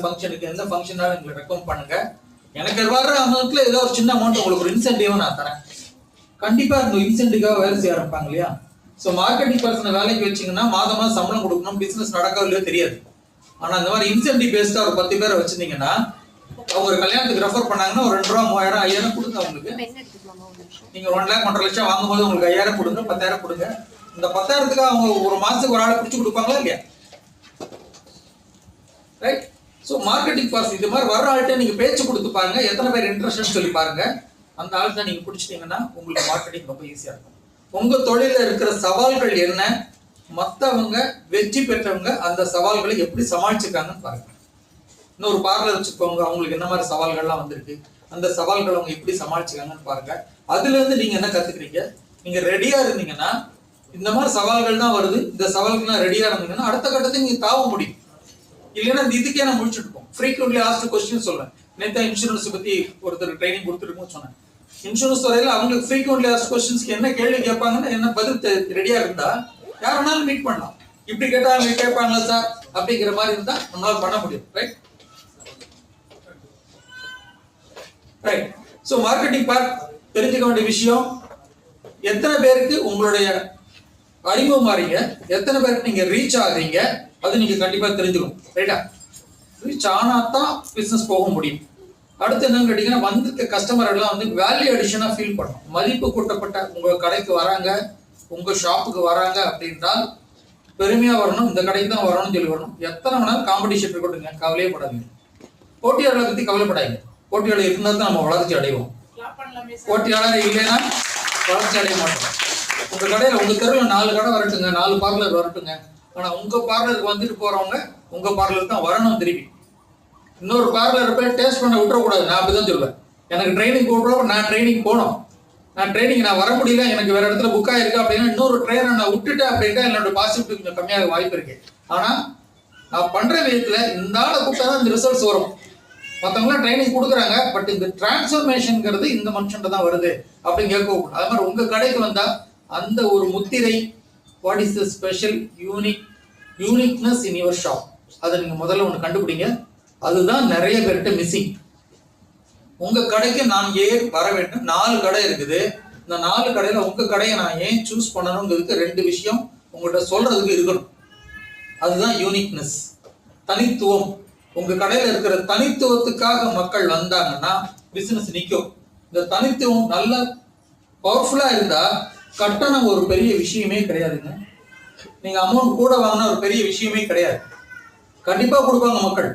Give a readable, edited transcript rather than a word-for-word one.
ஃபங்க்ஷனுக்கு எந்த ஃபங்க்ஷனாலும் எங்களை ரெக்கமெண்ட் பண்ணுங்க. எனக்கு வர்ற அமௌண்ட்ல ஏதோ ஒரு சின்ன அமௌண்ட் உங்களுக்கு ஒரு இன்சென்டிவ் நான் தரேன். கண்டிப்பா இந்த இன்சென்டிவாக வேலை செய்ய ஆரம்பிப்பாங்க இல்லையா? ஸோ மார்க்கெட்டிங் பர்சனை வேலைக்கு வச்சிங்கன்னா மாதமா சம்பளம் கொடுக்கணும், பிசினஸ் நடக்கோ இல்லையோ தெரியாது. ஆனா இந்த மாதிரி இன்சென்டிவ் பேஸ்டா ஒரு 10 பேரை வச்சிருந்தீங்கன்னா அவங்க ஒரு கல்யாணத்துக்கு ரெஃபர் பண்ணாங்கன்னா ஒரு 2 ரூபா 3000 5000 கொடுங்க. அவங்களுக்கு நீங்க 1 lakh 1.5 லட்சம் வாங்கும்போது உங்களுக்கு 5000 கொடுங்க, 10,000 கொடுங்க. இந்த 10,000க்கு அவங்க ஒரு மாசத்துக்கு ஒரு ஆளை பிடிச்சி கொடுப்பாங்களா இல்லையா? ரைட். ஸோ மார்க்கெட்டிங் பர்சன் இது மாதிரி வர்ற ஆள்கிட்ட நீங்க பேச்சு கொடுத்து பாருங்க, எத்தனை பேர் இன்ட்ரெஸ்ட்னு சொல்லி பாருங்க. அந்த ஆள்கிட்ட நீங்க பிடிச்சிட்டீங்கன்னா உங்களுக்கு மார்க்கெட்டிங் ரொம்ப ஈஸியா இருக்கும். உங்க தொழில இருக்கிற சவால்கள் என்ன, மற்றவங்க வெற்றி பெற்றவங்க அந்த சவால்களை எப்படி சமாளிச்சிருக்காங்கன்னு பாருங்க. இன்னொரு பார்லர் வச்சுக்கோங்க, அவங்களுக்கு என்ன மாதிரி சவால்கள்லாம் வந்திருக்கு, அந்த சவால்களை அவங்க எப்படி சமாளிச்சிருக்காங்கன்னு பாருங்க. அதுல இருந்து நீங்க என்ன கத்துக்கிறீங்க? நீங்க ரெடியா இருந்தீங்கன்னா இந்த மாதிரி சவால்கள் தான் வருது, இந்த சவால்கள்லாம் ரெடியா இருந்தீங்கன்னா அடுத்த கட்டத்துக்கு நீங்க தாவ முடியும். இல்லைன்னா இதுக்கே நான் முடிச்சுட்டு இருக்கோம். ஃப்ரீக்வென்ட்லி ஆஸ்க்டு கொஸ்டின் சொல்றேன். நேற்று இன்சூரன்ஸ் பத்தி ஒருத்தர் ட்ரைனிங் கொடுத்துருக்கோம் சொன்னேன். இன்சூரன்ஸ் துறையில அவங்களுக்கு ஃப்ரீக்வென்ட்லி ஆஸ்க்டு கொஸ்டின்ஸ்க்கு என்ன கேள்வி கேட்பாங்கன்னு என்ன பதில் ரெடியா இருந்தா யார் வேணாலும் மீட் பண்ணலாம். இப்படி கேட்டா அவங்க கேட்பாங்களா சார் அப்படிங்கிற மாதிரி இருந்தா நம்மளால பண்ண முடியும். Right right. So marketing part தெரிஞ்சுக்க வேண்டிய விஷயம், எத்தனை பேருக்கு உங்களுடைய அறிமுகம் மாறீங்க, எத்தனை பேருக்கு நீங்க ரீச் ஆகுறீங்க, அது நீங்க கண்டிப்பா தெரிஞ்சுக்கணும். ரைட்டா? ரீச் ஆனா தான் பிசினஸ் போக முடியும். அடுத்து என்னன்னு கேட்டீங்கன்னா, வந்திருக்க கஸ்டமர் எல்லாம் வந்து வேல்யூ அடிஷனா ஃபீல் பண்ணணும். மதிப்பு கூட்டப்பட்ட உங்க கடைக்கு வராங்க, உங்க ஷாப்புக்கு வராங்க அப்படின்றால் பெருமையா வரணும், இந்த கடைக்கு தான் வரணும்னு சொல்லி வரணும். எத்தனை வேணாலும் காம்படிஷன் இருக்கட்டுங்க, கவலையே படாதீங்க. போட்டியாளர்களை பத்தி கவலைப்படாதீங்க. போட்டியாளர் இருந்தால் தான் நம்ம வளர்ச்சி அடைவோம். போட்டியாளர் இல்லைன்னா வளர்ச்சி அடைய மாட்டோம். உங்க கடையில உங்க தெருவில் 4 கடை வரட்டுங்க, 4 பார்லர் வரட்டுங்க. ஆனா உங்க பார்லருக்கு வந்துட்டு போறவங்க உங்க பார்லருக்கு தான் வரணும். திருப்பி இன்னொரு பார்லர் போய் டேஸ்ட் பண்ண விட்டுறக்கூடாது. நான் அப்படிதான் சொல்லுவேன். எனக்கு ட்ரைனிங் போடுறப்ப நான் ட்ரைனிங் போனோம், நான் ட்ரைனிங் நான் வர முடியல, எனக்கு வேற இடத்துல புக் ஆயிருக்கு அப்படின்னா இன்னொரு ட்ரெயினை நான் விட்டுட்டேன் அப்படின்னா என்னோட பாசிட்டிவ் கொஞ்சம் கம்மியாக வாய்ப்பு இருக்கு. ஆனா நான் பண்ற விதத்துல இந்த ஆளை கூப்பிட்டா தான் இந்த ரிசல்ட்ஸ் வரும். மற்றவங்களாம் ட்ரைனிங் கொடுக்குறாங்க, பட் இந்த டிரான்ஸ்ஃபர்மேஷன்ங்கிறது இந்த மனுஷன் தான் வருது அப்படின்னு கேட்கக்கூடாது. அது மாதிரி உங்க கடைக்கு வந்தா அந்த ஒரு முத்திரை, what is the special uniqueness in your shop, அதை நீங்க முதல்ல ஒன்று கண்டுபிடிங்க. அதுதான் நிறைய பேர்கிட்ட மிஸ்ஸிங். உங்க கடைக்கு நான் ஏன் வர வேண்டும்? 4 கடை இருக்குது. இந்த 4 கடையில உங்க கடையை நான் ஏன் சூஸ் பண்ணணுங்கிறதுக்கு 2 விஷயம் உங்கள்கிட்ட சொல்றதுக்கு இருக்கணும். அதுதான் யூனிக்னஸ், தனித்துவம். உங்க கடையில இருக்கிற தனித்துவத்துக்காக மக்கள் வந்தாங்கன்னா பிசினஸ் நிற்கும். இந்த தனித்துவம் நல்ல பவர்ஃபுல்லா இருந்தா கட்டணம் ஒரு பெரிய விஷயமே கிடையாதுங்க. நீங்க அமௌண்ட் கூட வாங்கினா ஒரு பெரிய விஷயமே கிடையாது. கண்டிப்பா கொடுப்பாங்க மக்கள்.